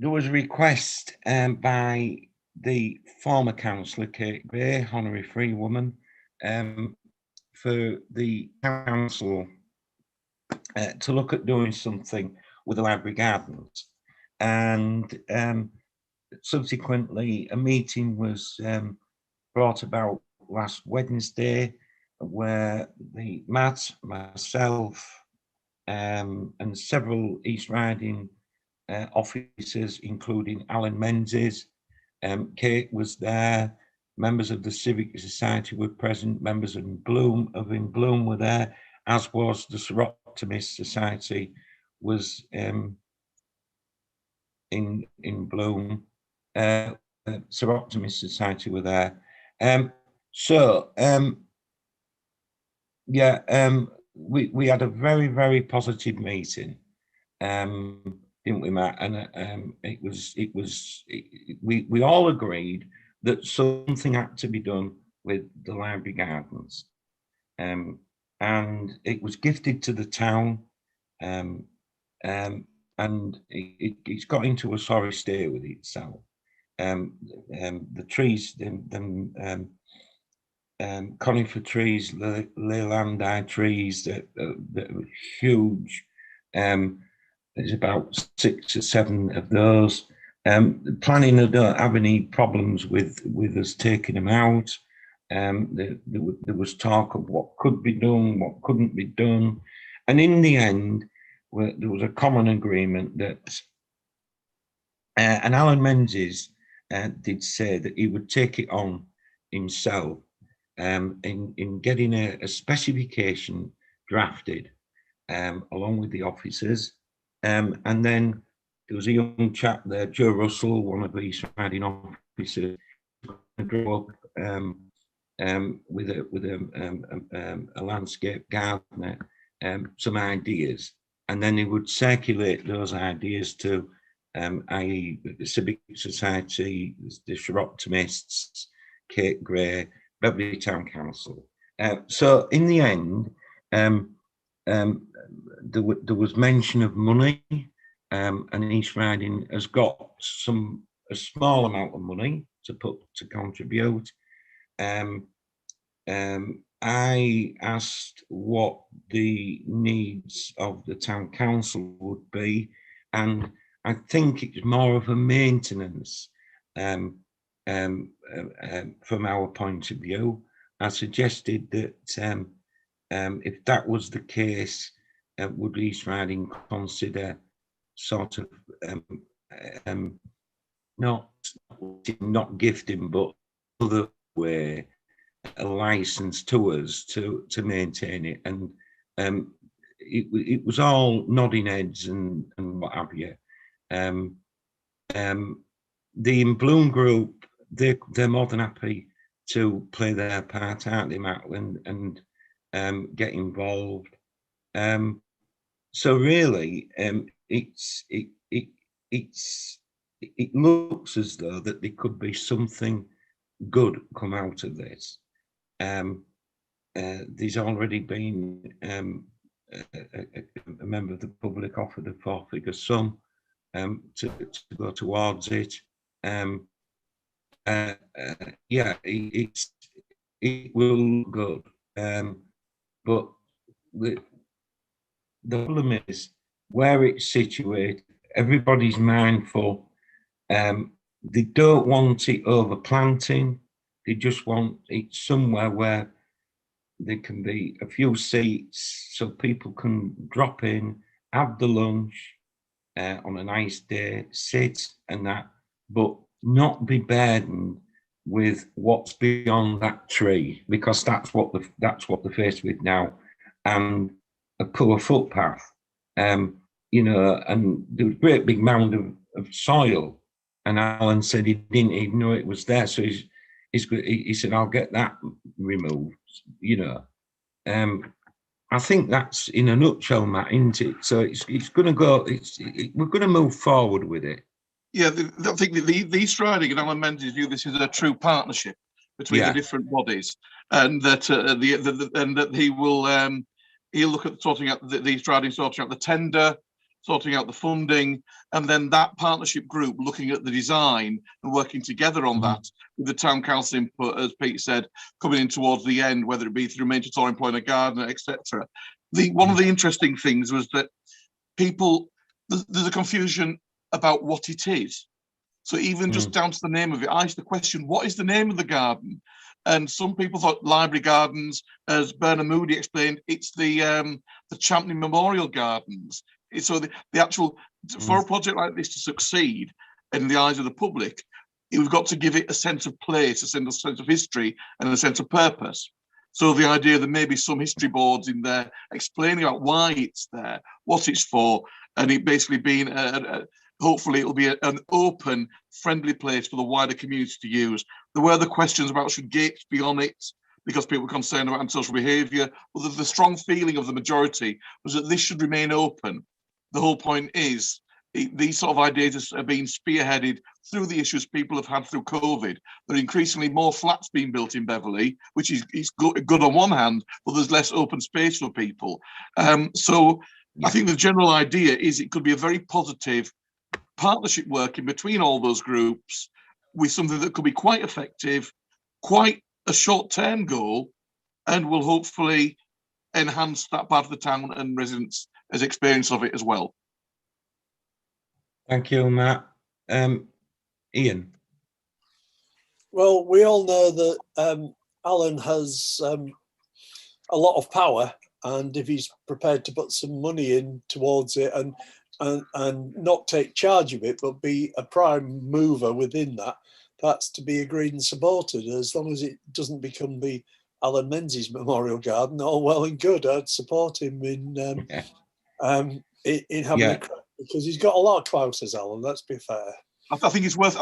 was a request by the former councillor, Kate Gray, honorary free woman, for the council to look at doing something with the library gardens. And subsequently, a meeting was brought about last Wednesday, where Matt, myself, and several East Riding officers, including Alan Menzies, Kate was there, members of the Civic Society were present, members of In Bloom were there, as was the Seroptimist Society was in Bloom. Seroptimist Society were there. We had a very, very positive meeting, didn't we, Matt? And we all agreed that something had to be done with the library gardens, and it was gifted to the town, and it's got into a sorry state with itself. The trees, conifer trees, Leylandii trees that were huge. There's about 6 or 7 of those. Planning don't have any problems with us taking them out. There was talk of what could be done, what couldn't be done. And in the end, there was a common agreement that, and Alan Menzies did say that he would take it on himself in getting a specification drafted along with the officers. And then there was a young chap there, Joe Russell, one of the East Riding officers, grew up with a landscape gardener, some ideas, and then he would circulate those ideas to i.e. the Civic Society, the Seroptimists, Kate Gray, Beverley Town Council, So in the end, there was mention of money, and East Riding has got a small amount of money to contribute. I asked what the needs of the town council would be, and I think it's more of a maintenance from our point of view. I suggested that if that was the case, would East Riding consider sort of not gifting, but other way, a license to us to maintain it, and it was all nodding heads and what have you. The In Bloom group, they're more than happy to play their part, aren't they, Matt, and get involved. So really, it looks as though that there could be something good come out of this. There's already been a member of the public offered a 4-figure sum to go towards it. Yeah, it will look good, but the problem is where it's situated. Everybody's mindful. They don't want it overplanting. They just want it somewhere where there can be a few seats so people can drop in, have the lunch on a nice day, sit and that, but not be burdened with what's beyond that tree, because that's what they're faced with now, and a poor footpath. You know, and there was a great big mound of soil, and Alan said he didn't even know it was there, so he said, I'll get that removed, you know. I think that's in a nutshell, Matt, isn't it? So it's going to go, we're going to move forward with it. Yeah, I think the East Riding and Alan Menzies view this as a true partnership between the different bodies, and that that he will he'll look at sorting out the East Riding, sorting out the tender, sorting out the funding, and then that partnership group looking at the design and working together on that with the town council input, as Pete said, coming in towards the end, whether it be through maintenance or employing a gardener, etc. One of the interesting things was that there's a confusion about what it is. So even just down to the name of it, I asked the question, what is the name of the garden? And some people thought Library Gardens, as Bernard Moody explained, it's the Champney Memorial Gardens. So the actual, for a project like this to succeed in the eyes of the public, we've got to give it a sense of place, a sense of history, and a sense of purpose. So the idea that maybe some history boards in there explaining about why it's there, what it's for, and it basically being hopefully it'll be an open, friendly place for the wider community to use. There were the questions about should gates be on it, because people were concerned about antisocial behaviour. Well, the strong feeling of the majority was that this should remain open. The whole point is these sort of ideas are being spearheaded through the issues people have had through COVID. There are increasingly more flats being built in Beverley, which is good on one hand, but there's less open space for people. So I think the general idea is it could be a very positive partnership working between all those groups with something that could be quite effective, quite a short-term goal, and will hopefully enhance that part of the town and residents' experience of it as well. Thank you, Matt. Ian. Well, we all know that Alan has a lot of power, and if he's prepared to put some money in towards it and not take charge of it, but be a prime mover within that, that's to be agreed and supported. As long as it doesn't become the Alan Menzies Memorial Garden, all well and good. I'd support him in having a crack, because he's got a lot of clout as Alan. Let's be fair. I think it's worth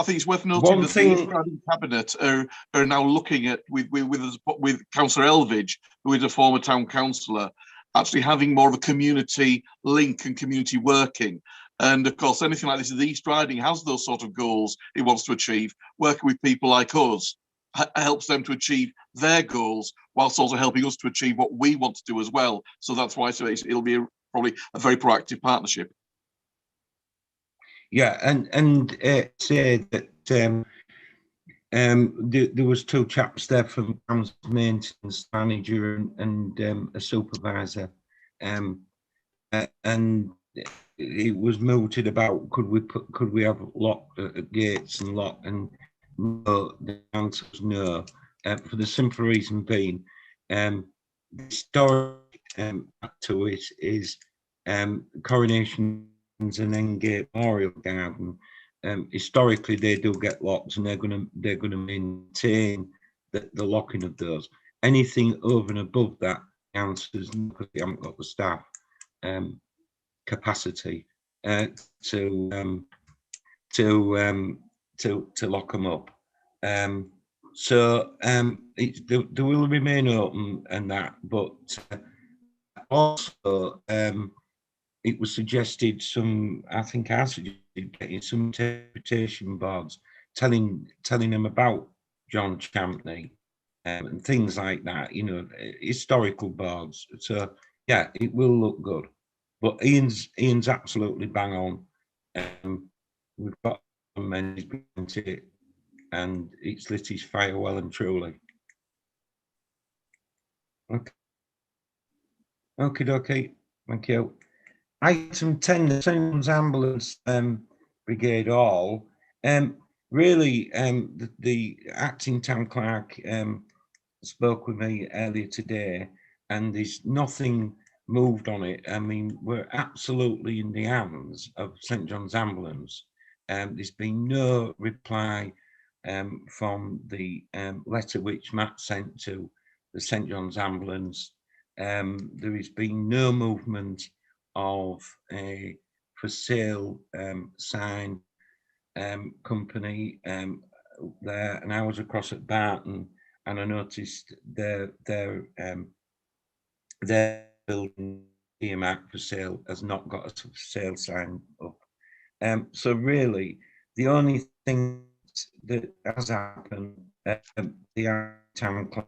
noting that the cabinet are now looking at with Councillor Elvidge, who is a former town councillor, actually having more of a community link and community working. And of course, anything like this, the East Riding has those sort of goals it wants to achieve, working with people like us, helps them to achieve their goals, whilst also helping us to achieve what we want to do as well. So that's why it'll be probably a very proactive partnership. Yeah, and say that there was two chaps there from maintenance manager and a supervisor, and it was mooted about could we have locked gates and lock, and no, the answer was no, for the simple reason being the story to it is Coronations and Endgate Memorial Garden. Historically, they do get locked, and they're going to maintain the locking of those. Anything over and above that, the answer is no, because they haven't got the staff capacity to lock them up. So they will remain open and that, but also it was suggested I suggested getting some interpretation boards telling them about John Champney and things like that, historical boards. So yeah, it will look good. But Ian's absolutely bang on. We've got men it, and it's lit his fire well and truly. Okay. Thank you. Item 10, the St. Ambulance Brigade Hall. Really, the acting town clerk spoke with me earlier today, and there's nothing moved on it. I mean, we're absolutely in the hands of St. John's Ambulance. There's been no reply from the letter which Matt sent to the St. John's Ambulance. There has been no movement of a for sale sign company there, and I was across at Barton, and I noticed their building earmarked for sale has not got a sale sign up. So really, the only thing that has happened, the town clerk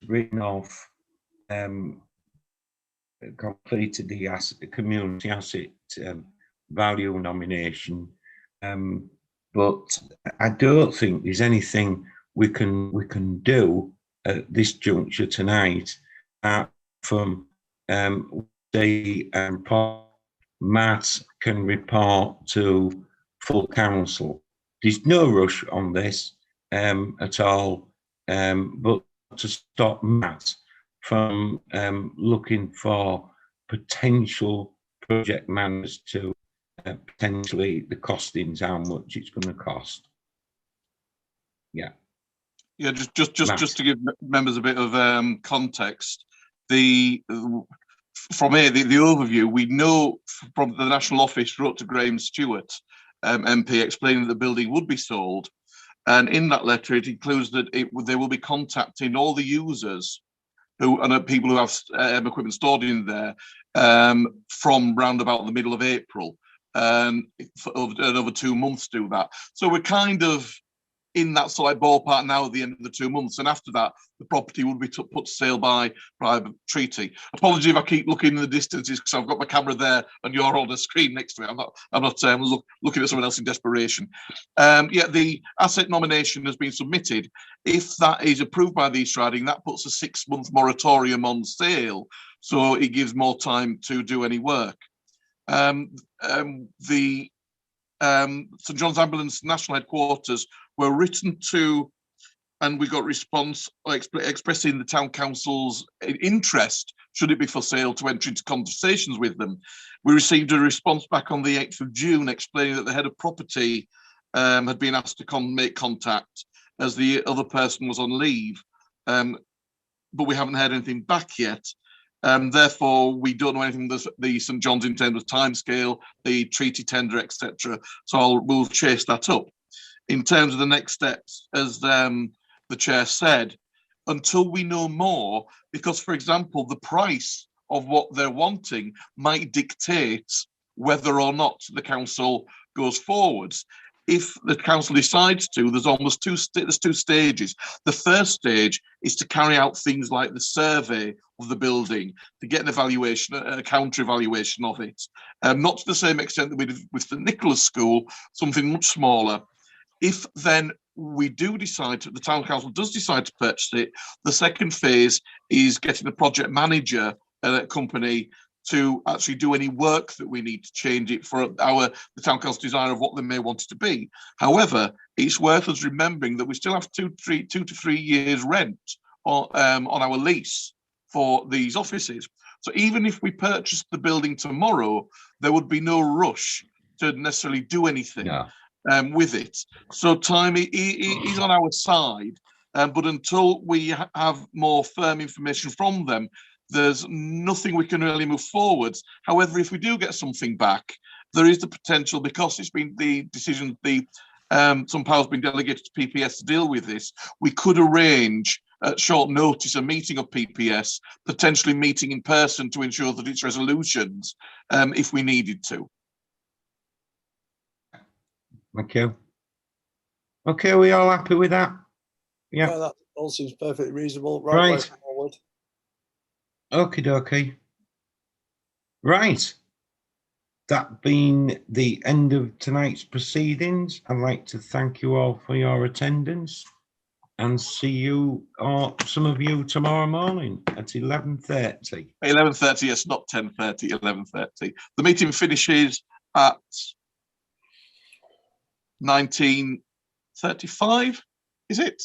written off, completed the community asset value nomination, but I don't think there's anything we can do at this juncture tonight from the Matt can report to full council. There's no rush on this at all, but to stop Matt from looking for potential project managers to potentially the costings, how much it's going to cost. Yeah, just to give members a bit of context, from here, the overview, we know from the National Office wrote to Graham Stewart, MP, explaining that the building would be sold, and in that letter it includes that they will be contacting all the users and people who have equipment stored in there from round about the middle of April, and over 2 months do that. So we're kind of in that sort of ballpark now at the end of the 2 months, and after that the property would be put to sale by private treaty. Apologies if I keep looking in the distances because I've got my camera there and you're on the screen next to me. I'm not looking at someone else in desperation. Yeah, the asset nomination has been submitted. If that is approved by the East Riding, that puts a 6-month moratorium on sale, so it gives more time to do any work. The St John's Ambulance National Headquarters were written to, and we got response expressing the town council's interest, should it be for sale, to enter into conversations with them. We received a response back on the 8th of June explaining that the head of property had been asked to make contact as the other person was on leave, but we haven't heard anything back yet. Therefore, we don't know anything the St John's in terms of timescale, the treaty tender, etc. So we'll chase that up. In terms of the next steps, as the chair said, until we know more, because, for example, the price of what they're wanting might dictate whether or not the council goes forwards. if the council decides to, there's almost two stages. The first stage is to carry out things like the survey of the building, to get an evaluation, a counter evaluation of it. Not to the same extent that we did with the Nicholas School, something much smaller. If then we do decide, the town council does decide to purchase it, the second phase is getting a project manager company to actually do any work that we need to change it for the town council design of what they may want it to be. However, it's worth us remembering that we still have 2 to 3 years rent on our lease for these offices. So even if we purchased the building tomorrow, there would be no rush to necessarily do anything with it. So time is on our side, but until we have more firm information from them, there's nothing we can really move forwards. However, if we do get something back, there is the potential, because it's been the decision, some power's been delegated to PPS to deal with this, we could arrange at short notice a meeting of PPS, potentially meeting in person to ensure that it's resolutions if we needed to. Thank you. Okay, are we all happy with that? Yeah, that all seems perfectly reasonable. Right. Way forward. Okie dokie. Right. That being the end of tonight's proceedings, I'd like to thank you all for your attendance and see you, or some of you, tomorrow morning at 11:30. 11:30, yes, not 10:30, 11:30. The meeting finishes at 19:35, is it?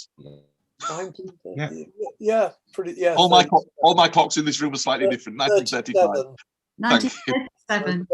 1930. Yeah, pretty. Yeah. All my clocks in this room are slightly different. 19:35. 1937.